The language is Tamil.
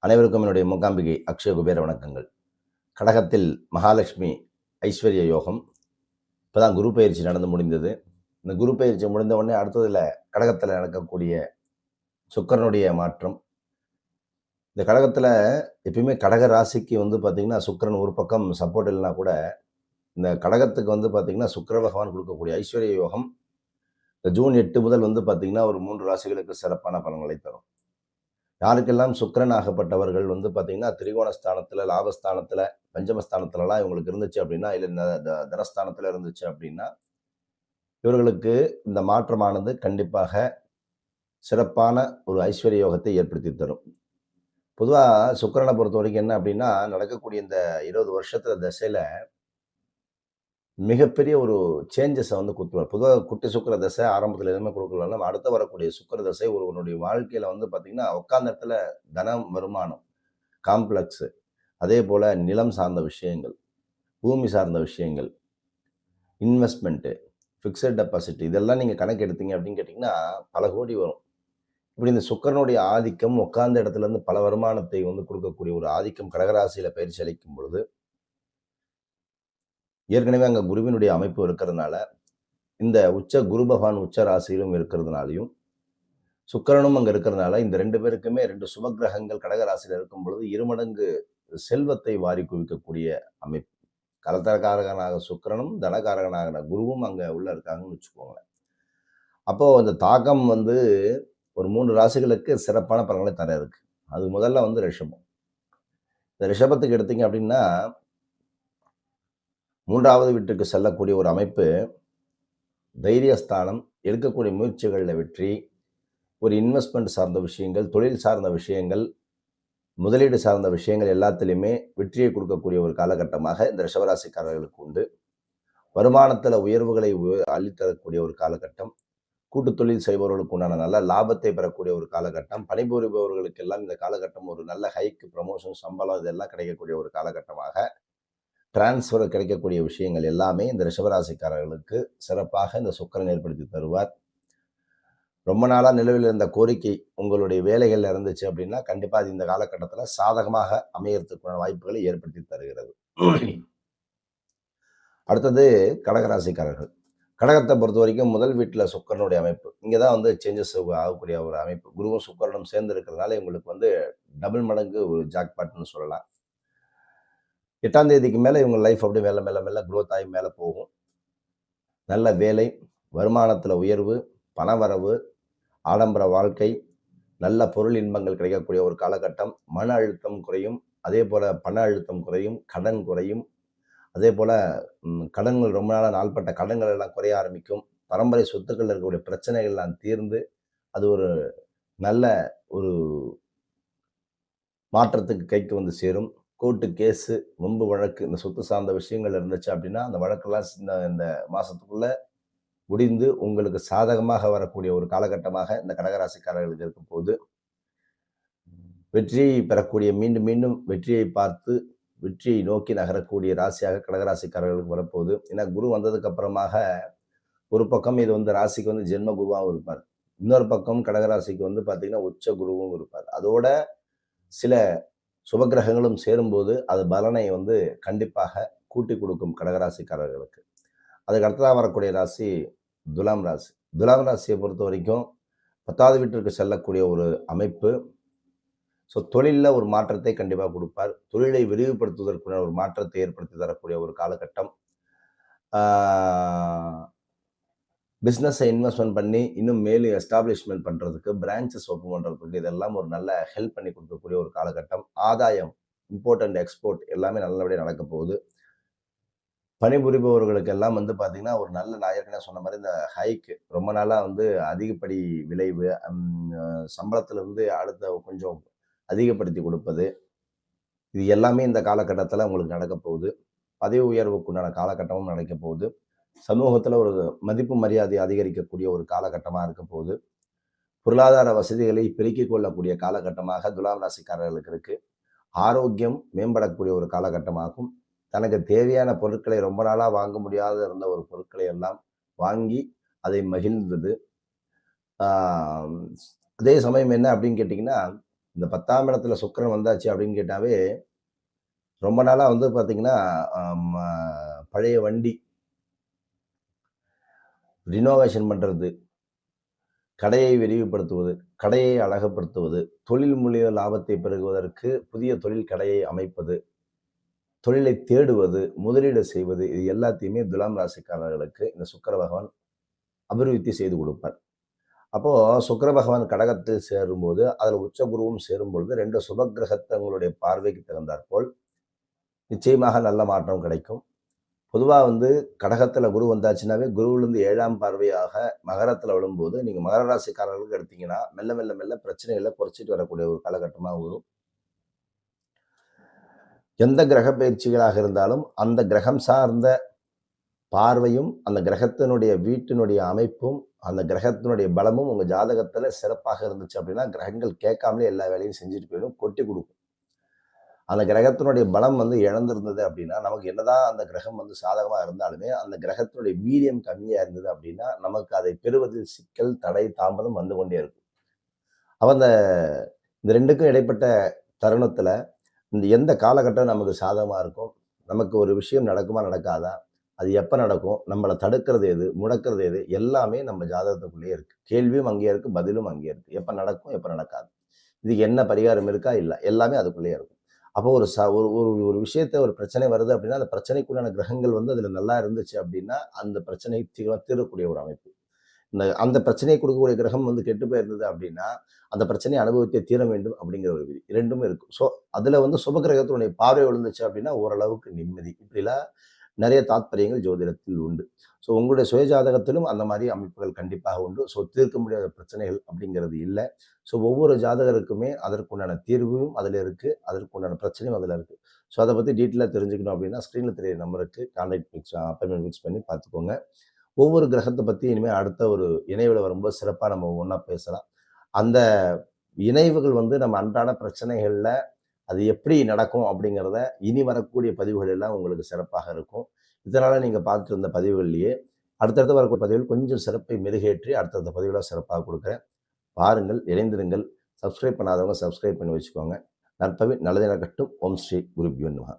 அனைவருக்கும் என்னுடைய மூகாம்பிகை அக்ஷய குபேர வணக்கங்கள். கடகத்தில் மகாலட்சுமி ஐஸ்வர்ய யோகம். இப்போதான் குரு பயிற்சி நடந்து முடிந்தது. இந்த குரு பயிற்சி முடிந்த உடனே அடுத்ததுல கடகத்தில் நடக்கக்கூடிய சுக்கிரனுடைய மாற்றம். இந்த கடகத்தில் எப்பயுமே கடக ராசிக்கு பார்த்தீங்கன்னா சுக்கிரன் ஒரு பக்கம் சப்போர்ட் இல்லைனா கூட இந்த கடகத்துக்கு பார்த்தீங்கன்னா சுக்கிர பகவான் கொடுக்கக்கூடிய ஐஸ்வர்ய யோகம் இந்த ஜூன் 8 முதல் பார்த்தீங்கன்னா ஒரு 3 ராசிகளுக்கு சிறப்பான பலன்களை தரும். யாருக்கெல்லாம் சுக்கிரன் ஆகப்பட்டவர்கள் பார்த்தீங்கன்னா திரிகோணஸ்தானத்தில், லாபஸ்தானத்தில், பஞ்சமஸ்தானத்துலலாம் இவங்களுக்கு இருந்துச்சு அப்படின்னா, இல்லை தனஸ்தானத்தில் இருந்துச்சு அப்படின்னா, இவர்களுக்கு இந்த மாற்றமானது கண்டிப்பாக சிறப்பான ஒரு ஐஸ்வர்ய யோகத்தை ஏற்படுத்தி தரும். பொதுவாக சுக்கிரனை பொறுத்த வரைக்கும் என்ன அப்படின்னா, நடக்கக்கூடிய இந்த 20 வருஷத்துல தசையில் மிகப்பெரிய ஒரு சேஞ்சஸை கொடுத்துருவார். பொதுவாக குட்டி சுக்கிர தசை ஆரம்பத்தில் எதுவுமே கொடுக்கலாம். அடுத்து வரக்கூடிய சுக்கிர தசை ஒருவனுடைய வாழ்க்கையில் பார்த்தீங்கன்னா உட்கார்ந்த இடத்துல தனம், வருமானம், காம்ப்ளெக்ஸு, அதே போல் நிலம் சார்ந்த விஷயங்கள், பூமி சார்ந்த விஷயங்கள், இன்வெஸ்ட்மெண்ட்டு, ஃபிக்ஸட் டெபாசிட் இதெல்லாம் நீங்கள் கணக்கு எடுத்தீங்க அப்படின்னு கேட்டிங்கன்னா பல கோடி வரும். இப்படி இந்த சுக்கிரனுடைய ஆதிக்கம் உட்கார்ந்த இடத்துலேருந்து பல வருமானத்தை கொடுக்கக்கூடிய ஒரு ஆதிக்கம் கடகராசியில் பயிற்சி அளிக்கும் பொழுது ஏற்கனவே அங்கே குருவினுடைய அமைப்பு இருக்கிறதுனால இந்த உச்ச குரு பகவான் உச்ச ராசியிலும் இருக்கிறதுனாலையும் சுக்கிரனும் அங்கே இருக்கிறதுனால இந்த 2 பேருக்குமே 2 சுபகிரகங்கள் கடகராசியில் இருக்கும் பொழுது இருமடங்கு செல்வத்தை வாரி குவிக்கக்கூடிய அமைப்பு. கலத்தரகாரகனாக சுக்கிரனும் தனகாரகனாக குருவும் அங்கே உள்ள இருக்காங்கன்னு வச்சுக்கோங்களேன். அப்போ அந்த தாக்கம் ஒரு 3 ராசிகளுக்கு சிறப்பான பலன்களை தர இருக்கு. அது முதல்ல ரிஷபம். இந்த ரிஷபத்துக்கு எடுத்தீங்க அப்படின்னா 3வது வீட்டுக்கு செல்லக்கூடிய ஒரு அமைப்பு தைரியஸ்தானம், எடுக்கக்கூடிய முயற்சிகளில் வெற்றி, ஒரு இன்வெஸ்ட்மெண்ட் சார்ந்த விஷயங்கள், தொழில் சார்ந்த விஷயங்கள், முதலீடு சார்ந்த விஷயங்கள் எல்லாத்துலேயுமே வெற்றியை கொடுக்கக்கூடிய ஒரு காலகட்டமாக இந்த ரிஷபராசிக்காரர்களுக்கு உண்டு. வருமானத்தில் உயர்வுகளை அள்ளித்தரக்கூடிய ஒரு காலகட்டம், கூட்டு தொழில் செய்பவர்களுக்கு உண்டான நல்ல லாபத்தை பெறக்கூடிய ஒரு காலகட்டம், பணிபுரிபவர்களுக்கு எல்லாம் இந்த காலகட்டம் ஒரு நல்ல ஹைக், ப்ரமோஷன், சம்பளம் இதெல்லாம் கிடைக்கக்கூடிய ஒரு காலகட்டமாக, டிரான்ஸ்ஃபர் கிடைக்கக்கூடிய விஷயங்கள் எல்லாமே இந்த ரிஷபராசிக்காரர்களுக்கு சிறப்பாக இந்த சுக்கிரன் ஏற்படுத்தி தருவார். ரொம்ப நாளாக நிலவில் இருந்த கோரிக்கை உங்களுடைய வேலைகள் இருந்துச்சு அப்படின்னா கண்டிப்பாக அது இந்த காலகட்டத்தில் சாதகமாக அமையறதுக்கான வாய்ப்புகளை ஏற்படுத்தி தருகிறது. அடுத்தது கடகராசிக்காரர்கள். கடகத்தை பொறுத்த வரைக்கும் முதல் வீட்டில் சுக்கிரனுடைய அமைப்பு இங்கே தான் சேஞ்சஸ் ஆகக்கூடிய ஒரு அமைப்பு. குருவும் சுக்கிரனும் சேர்ந்து இருக்கிறதுனால இவங்களுக்கு டபுள் மடங்கு ஒரு ஜாக்பாட்னு சொல்லலாம். 8ஆம் தேதிக்கு மேலே இவங்க லைஃப் அப்படியே மெல்ல மெல்ல மெல்ல க்ரோத் ஆகி மேலே போகும். நல்ல வேலை, வருமானத்தில் உயர்வு, பணவரவு, ஆடம்பர வாழ்க்கை, நல்ல பொருள் இன்பங்கள் கிடைக்கக்கூடிய ஒரு காலகட்டம். மன அழுத்தம் குறையும், அதே போல் பண அழுத்தம் குறையும், கடன் குறையும், அதே போல் கடன்கள் ரொம்ப நாள்பட்ட கடன்கள் எல்லாம் குறைய ஆரம்பிக்கும். பரம்பரை சொத்துக்கள் இருக்கக்கூடிய பிரச்சனைகள் எல்லாம் தீர்ந்து அது ஒரு நல்ல ஒரு மாற்றத்துக்கு கைக்கு சேரும். கோர்ட்டு கேஸு, வம்பு வழக்கு, இந்த சொத்து சார்ந்த விஷயங்கள் இருந்துச்சு அப்படின்னா அந்த வழக்கெல்லாம் இந்த மாதத்துக்குள்ளே முடிந்து உங்களுக்கு சாதகமாக வரக்கூடிய ஒரு காலகட்டமாக இந்த கடகராசிக்காரர்களுக்கு இருக்கும் போது வெற்றியை பெறக்கூடிய மீண்டும் மீண்டும் வெற்றியை பார்த்து வெற்றியை நோக்கி நகரக்கூடிய ராசியாக கடகராசிக்காரர்களுக்கு வரப்போகுது. ஏன்னா குரு வந்ததுக்கு அப்புறமாக ஒரு பக்கம் இது ராசிக்கு ஜென்ம குருவாகவும் இருப்பார், இன்னொரு பக்கம் கடகராசிக்கு பார்த்தீங்கன்னா உச்ச குருவும் இருப்பார். அதோட சில சுபகிரகங்களும் சேரும்போது அது பலனை கண்டிப்பாக கூட்டி கொடுக்கும் கடகராசிக்காரர்களுக்கு. அதுக்கு அடுத்ததாக வரக்கூடிய ராசி துலாம் ராசி. துலாம் ராசியை பொறுத்த வரைக்கும் 10வது வீட்டிற்கு செல்லக்கூடிய ஒரு அமைப்பு. ஸோ தொழிலில் ஒரு மாற்றத்தை கண்டிப்பாக கொடுப்பார். தொழிலை விரிவுபடுத்துவதற்குள்ள ஒரு மாற்றத்தை ஏற்படுத்தி தரக்கூடிய ஒரு காலகட்டம். பிஸ்னஸை இன்வெஸ்ட்மெண்ட் பண்ணி இன்னும் மேலும் எஸ்டாப்ளிஷ்மெண்ட் பண்ணுறதுக்கு, பிரான்ச்சஸ் ஓப்பன் பண்ணுறதுக்கு இதெல்லாம் ஒரு நல்ல ஹெல்ப் பண்ணி கொடுக்கக்கூடிய ஒரு காலகட்டம். ஆதாயம், இம்போர்ட் அண்ட் எக்ஸ்போர்ட் எல்லாமே நல்லபடியாக நடக்க போகுது. பணிபுரிபவர்களுக்கு எல்லாம் பார்த்தீங்கன்னா ஒரு நல்ல, நான் ஏற்கனவே சொன்ன மாதிரி இந்த ஹைக்கு ரொம்ப நாளாக அதிகப்படி விளைவு, சம்பளத்தில் அடுத்த கொஞ்சம் அதிகப்படுத்தி கொடுப்பது, இது எல்லாமே இந்த காலகட்டத்தில் உங்களுக்கு நடக்க போகுது. பதவி உயர்வுக்குண்டான காலகட்டமும் நடக்க போகுது. சமூகத்தில் ஒரு மதிப்பு மரியாதை அதிகரிக்கக்கூடிய ஒரு காலகட்டமாக இருக்க போகுது. பொருளாதார வசதிகளை பெருக்கிக் கொள்ளக்கூடிய காலகட்டமாக துலாம் ராசிக்காரர்களுக்கு இருக்கு. ஆரோக்கியம் மேம்படக்கூடிய ஒரு காலகட்டமாகும். தனக்கு தேவையான பொருட்களை ரொம்ப நாளாக வாங்க முடியாத இருந்த ஒரு பொருட்களை எல்லாம் வாங்கி அதை மகிழ்ந்தது. அதே சமயம் என்ன அப்படின்னு கேட்டிங்கன்னா இந்த 10ஆம் இடத்துல சுக்கிரன் வந்தாச்சு அப்படின்னு கேட்டாவே, ரொம்ப நாளா வந்து பார்த்தீங்கன்னா, ம பழைய வண்டி ரினோவேஷன் பண்றது, கடையை விரிவுபடுத்துவது, கடையை அழகுபடுத்துவது, தொழில் மூலிய லாபத்தை பெருகுவதற்கு புதிய தொழில் கடையை அமைப்பது, தொழிலை தேடுவது, முதலீடு செய்வது, இது எல்லாத்தையுமே துலாம் ராசிக்காரர்களுக்கு இந்த சுக்கிர பகவான் அபிவிருத்தி செய்து கொடுப்பார். அப்போ சுக்கிர பகவான் கடகத்தில் சேரும்போது, அதில் உச்ச குருவும் சேரும்பொழுது 2 சுப கிரகத்தங்களுடைய பார்வைக்கு தகுந்தாற்போல் நிச்சயமாக நல்ல மாற்றம் கிடைக்கும். பொதுவா வந்து கடகத்துல குரு வந்தாச்சுன்னாவே, குருவிலிருந்து 7ஆம் பார்வையாக மகரத்துல விழும்போது, நீங்க மகர ராசிக்காரர்களுக்கு எடுத்தீங்கன்னா, மெல்ல மெல்ல மெல்ல பிரச்சனைகள குறைச்சிட்டு வரக்கூடிய ஒரு காலகட்டமா வரும். எந்த கிரக பயிற்சிகளாக இருந்தாலும், அந்த கிரகம் சார்ந்த பார்வையும், அந்த கிரகத்தினுடைய வீட்டினுடைய அமைப்பும், அந்த கிரகத்தினுடைய பலமும் உங்க ஜாதகத்துல சிறப்பாக இருந்துச்சு அப்படின்னா, கிரகங்கள் கேட்காமலே எல்லா வேலையும் செஞ்சுட்டு போயிடும். கொட்டி குடுக்கும். அந்த கிரகத்தினுடைய பலம் வந்து இழந்திருந்தது அப்படின்னா, நமக்கு என்னதான் அந்த கிரகம் வந்து சாதகமா இருந்தாலுமே, அந்த கிரகத்தினுடைய வீரியம் கம்மியா இருந்தது அப்படின்னா, நமக்கு அதை பெறுவதில் சிக்கல், தடை, தாமதம் வந்து கொண்டே இருக்கும். அப்ப இந்த 2க்கும் இடைப்பட்ட தருணத்துல, இந்த எந்த காலகட்டம் நமக்கு சாதகமா இருக்கும்? நமக்கு ஒரு விஷயம் நடக்குமா? நடக்காதா? அது எப்ப நடக்கும்? நம்மள தடுக்கிறது எது? முடக்கிறது எது? எல்லாமே நம்ம ஜாதகத்துக்குள்ளேயே இருக்கு. கேள்வியும் அங்கேயே இருக்கு, பதிலும் அங்கேயே இருக்கு. எப்ப நடக்கும்? எப்ப நடக்காது? இதுக்கு என்ன பரிகாரம் இருக்கா? இல்ல. எல்லாமே அதுக்குள்ளேயே இருக்கும். அப்போ ஒரு ஒரு ஒரு ஒரு விஷயத்த ஒரு பிரச்சனை வருது அப்படின்னா, அந்த பிரச்சனைக்குண்டான கிரகங்கள் வந்து அதுல நல்லா இருந்துச்சு அப்படின்னா, அந்த பிரச்சனை தீரக்கூடிய ஒரு அமைப்பு. அந்த பிரச்சனையை கொடுக்கக்கூடிய கிரகம் வந்து கெட்டு போயிருந்தது அப்படின்னா, அந்த பிரச்சனையை அனுபவித்தே தீர வேண்டும் அப்படிங்கிற ஒரு விதி. 2மே இருக்கும். ஸோ, அதுல வந்து சுப கிரகத்தினுடைய பார்வை விழுந்துச்சு அப்படின்னா, ஓரளவுக்கு நிம்மதி. இப்படிலாம் நெறைய தாத்பரியங்கள் ஜோதிடத்தில் உண்டு. ஸோ, உங்களுடைய சுய ஜாதகத்திலும் அந்த மாரி அமைப்புகள் கண்டிப்பாக உண்டு. ஸோ, தீர்க்க முடியாத பிரச்சனைகள் அப்படிங்கிறது இல்ல. ஸோ, ஒவ்வொரு ஜாதகருக்குமே அதற்குண்டான தீர்வும் அதுல இருக்கு. அதற்குண்டான பிரச்சனையும் அதுல இருக்கு. ஸோ, அத பத்தி டீட்டெயிலா தெரிஞ்சுக்கணும் அப்படின்னா, ஸ்க்ரீன்ல தெரியிற நம்பருக்கு கான்டாக்ட் அப்பாயின்ட்மென்ட் ஃபிக்ஸ் பண்ணி பார்த்துக்கோங்க. ஒவ்வொரு கிரகத்த பத்தி இனிமே அடுத்த ஒரு இணைவுல வரும்போது சிறப்பா நம்ம ஒண்ணா பேசலாம். அந்த இணைவுகள் வந்து நம்ம அன்றாட பிரச்சனைகள்ல அது எப்படி நடக்கும் அப்படிங்கிறத இனி வரக்கூடிய பதிவுகள் எல்லாம் உங்களுக்கு சிறப்பாக இருக்கும். இதனால நீங்க பார்த்துட்டு இருந்த பதிவுகள்லயே அடுத்தடுத்து வரக்கூடிய பதிவுகள் கொஞ்சம் சிறப்பை மெருகேற்றி அடுத்தடுத்த பதிவுல சிறப்பாக குடுக்குறேன். பாருங்கள், இணைந்திருங்கள். சப்ஸ்கிரைப் பண்ணாதவங்க சப்ஸ்கிரைப் பண்ணி வச்சுக்கோங்க. நற்பவி நல்லதே நடக்கட்டும். ஓம் ஸ்ரீ குருப்யோ நமः.